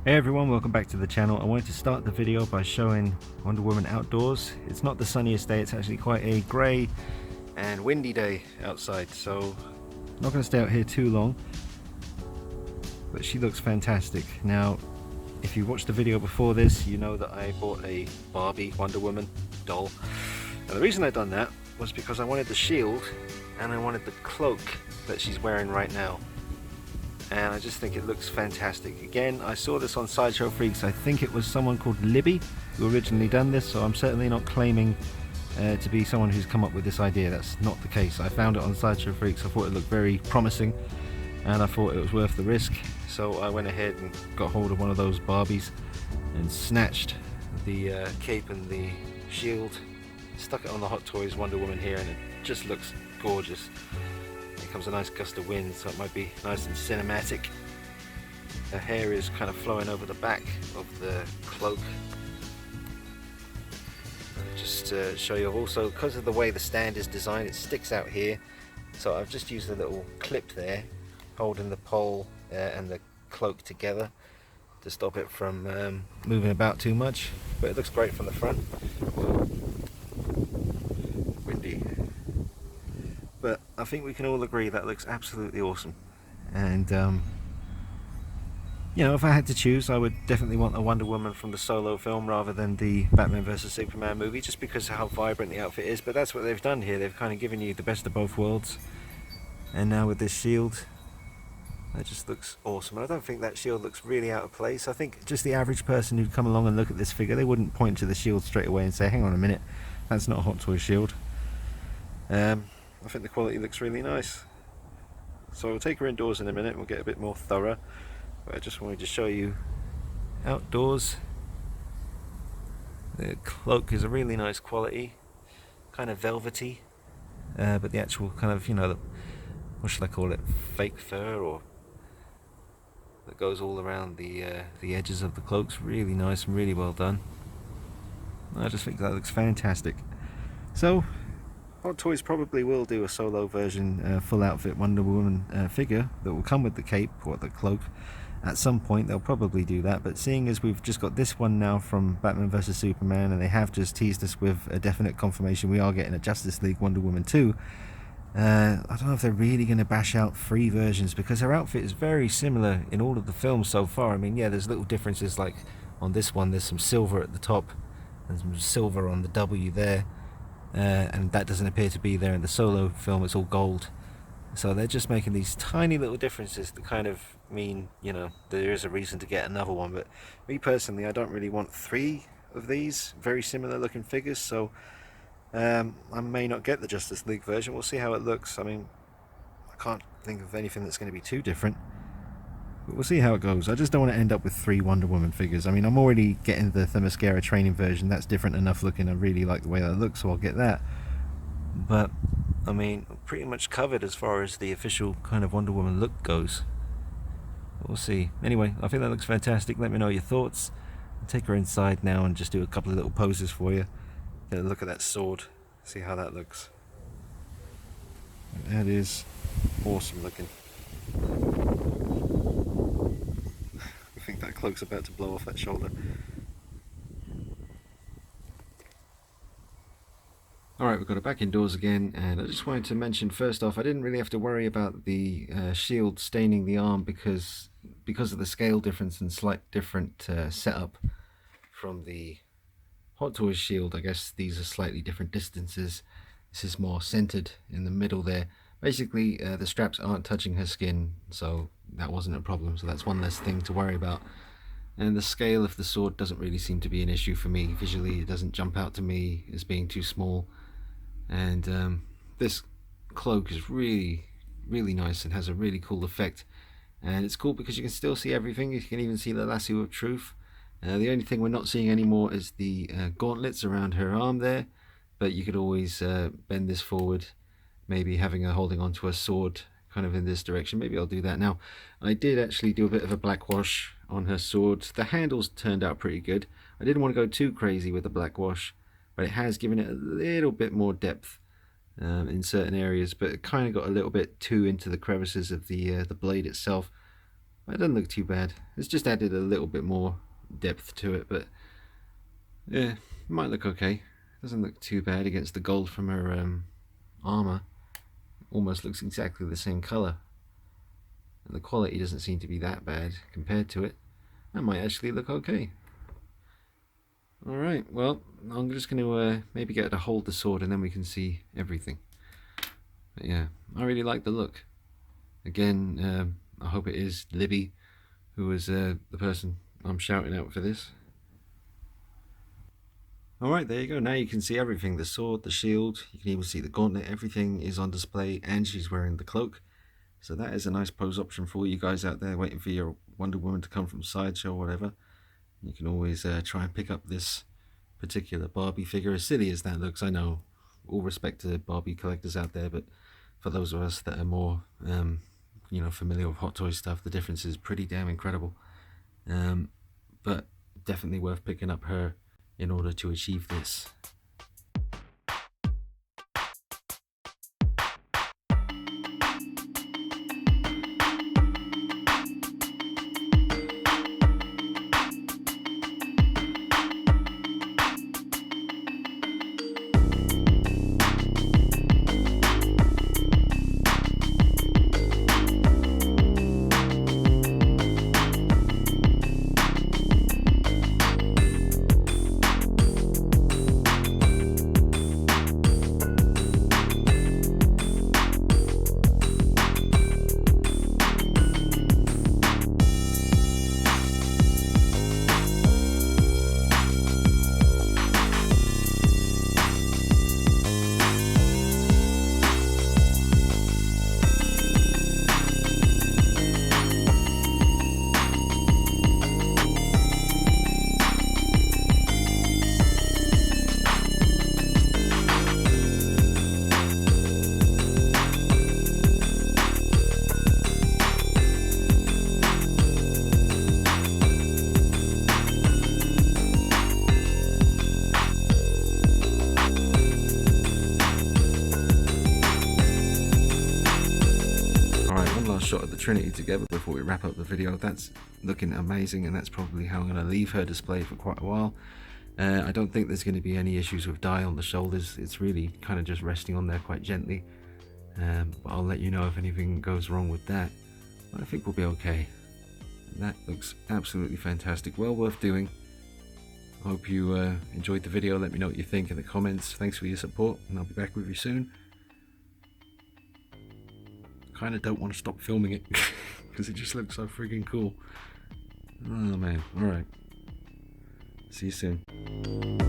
Hey everyone, welcome back to the channel. I wanted to start the video by showing Wonder Woman outdoors. It's not the sunniest day, it's actually quite a grey and windy day outside, so I'm not going to stay out here too long. But she looks fantastic. Now, if you watched the video before this, you know that I bought a Barbie Wonder Woman doll. Now the reason I done that was because I wanted the shield and I wanted the cloak that she's wearing right now. And I just think it looks fantastic. Again, I saw this on Sideshow Freaks. I think it was someone called Libby who originally done this, so I'm certainly not claiming to be someone who's come up with this idea. That's not the case. I found it on Sideshow Freaks. I thought it looked very promising and I thought it was worth the risk, so I went ahead and got hold of one of those Barbies and snatched the cape and the shield, stuck it on the Hot Toys Wonder Woman here, and it just looks gorgeous. Here comes a nice gust of wind, so it might be nice and cinematic. Her hair is kind of flowing over the back of the cloak. Just to show you, also because of the way the stand is designed, it sticks out here, so I've just used a little clip there holding the pole and the cloak together to stop it from moving about too much, but it looks great from the front. Windy, but I think we can all agree that looks absolutely awesome. And you know, if I had to choose, I would definitely want a Wonder Woman from the Solo film rather than the Batman vs Superman movie, just because of how vibrant the outfit is. But that's what they've done here. They've kind of given you the best of both worlds. And now with this shield, that just looks awesome. And I don't think that shield looks really out of place. I think just the average person who'd come along and look at this figure, they wouldn't point to the shield straight away and say, hang on a minute, that's not a Hot Toy shield. I think the quality looks really nice. So we'll take her indoors in a minute and we'll get a bit more thorough. But I just wanted to show you outdoors. The cloak is a really nice quality, kind of velvety, but the actual kind of, you know, what should I call it, fake fur or that goes all around the edges of the cloak's really nice and really well done. I just think that looks fantastic. So Hot Toys probably will do a solo version, full outfit Wonder Woman figure that will come with the cape or the cloak. At some point they'll probably do that, but seeing as we've just got this one now from Batman vs Superman, and they have just teased us with a definite confirmation we are getting a Justice League Wonder Woman 2, I don't know if they're really going to bash out 3 versions, because her outfit is very similar in all of the films so far. I mean, yeah, there's little differences, like on this one there's some silver at the top and some silver on the W there, and that doesn't appear to be there in the Solo film. It's all gold. So they're just making these tiny little differences that kind of mean, you know, there is a reason to get another one. But me personally, I don't really want 3 of these very similar looking figures, so I may not get the Justice League version. We'll see how it looks. I mean, I can't think of anything that's going to be too different, but we'll see how it goes. I just don't want to end up with 3 Wonder Woman figures. I mean, I'm already getting the Themyscira training version. That's different enough looking. I really like the way that looks, so I'll get that. But I mean, pretty much covered as far as the official kind of Wonder Woman look goes. We'll see. Anyway, I think that looks fantastic. Let me know your thoughts. I'll take her inside now and just do a couple of little poses for you. Get a look at that sword, see how that looks. That is awesome looking. I think that cloak's about to blow off that shoulder. Alright, we've got it back indoors again, and I just wanted to mention first off, I didn't really have to worry about the shield staining the arm because of the scale difference and slight different setup from the Hot Toys shield. I guess these are slightly different distances. This is more centered in the middle there. Basically, the straps aren't touching her skin, so that wasn't a problem, so that's one less thing to worry about. And the scale of the sword doesn't really seem to be an issue for me. Visually, it doesn't jump out to me as being too small. And this cloak is really, really nice and has a really cool effect. And it's cool because you can still see everything. You can even see the lasso of truth. The only thing we're not seeing anymore is the gauntlets around her arm there. But you could always bend this forward, maybe having her holding onto a sword kind of in this direction. Maybe I'll do that now. I did actually do a bit of a black wash on her sword. The handles turned out pretty good. I didn't want to go too crazy with the black wash, but it has given it a little bit more depth in certain areas, but it kind of got a little bit too into the crevices of the blade itself. It doesn't look too bad. It's just added a little bit more depth to it, but yeah, it might look okay. It doesn't look too bad against the gold from her armor. Almost looks exactly the same color, and the quality doesn't seem to be that bad compared to it. That might actually look okay. Alright, well, I'm just going to maybe get her to hold the sword and then we can see everything. But yeah, I really like the look. Again, I hope it is Libby who was the person I'm shouting out for this. Alright, there you go. Now you can see everything. The sword, the shield, you can even see the gauntlet. Everything is on display and she's wearing the cloak. So that is a nice pose option for you guys out there waiting for your Wonder Woman to come from Sideshow or whatever. You can always try and pick up this particular Barbie figure. As silly as that looks, I know, all respect to Barbie collectors out there, but for those of us that are more familiar with Hot Toys stuff, the difference is pretty damn incredible. But definitely worth picking up her in order to achieve this. Shot of the Trinity together before we wrap up the video. That's looking amazing, and that's probably how I'm going to leave her display for quite a while. I don't think there's going to be any issues with dye on the shoulders. It's really kind of just resting on there quite gently, but I'll let you know if anything goes wrong with that. But I think we'll be okay. That looks absolutely fantastic, well worth doing. I hope you enjoyed the video. Let me know what you think in the comments. Thanks for your support, and I'll be back with you soon. Kind of don't want to stop filming it because it just looks so freaking cool. Oh man, alright. See you soon.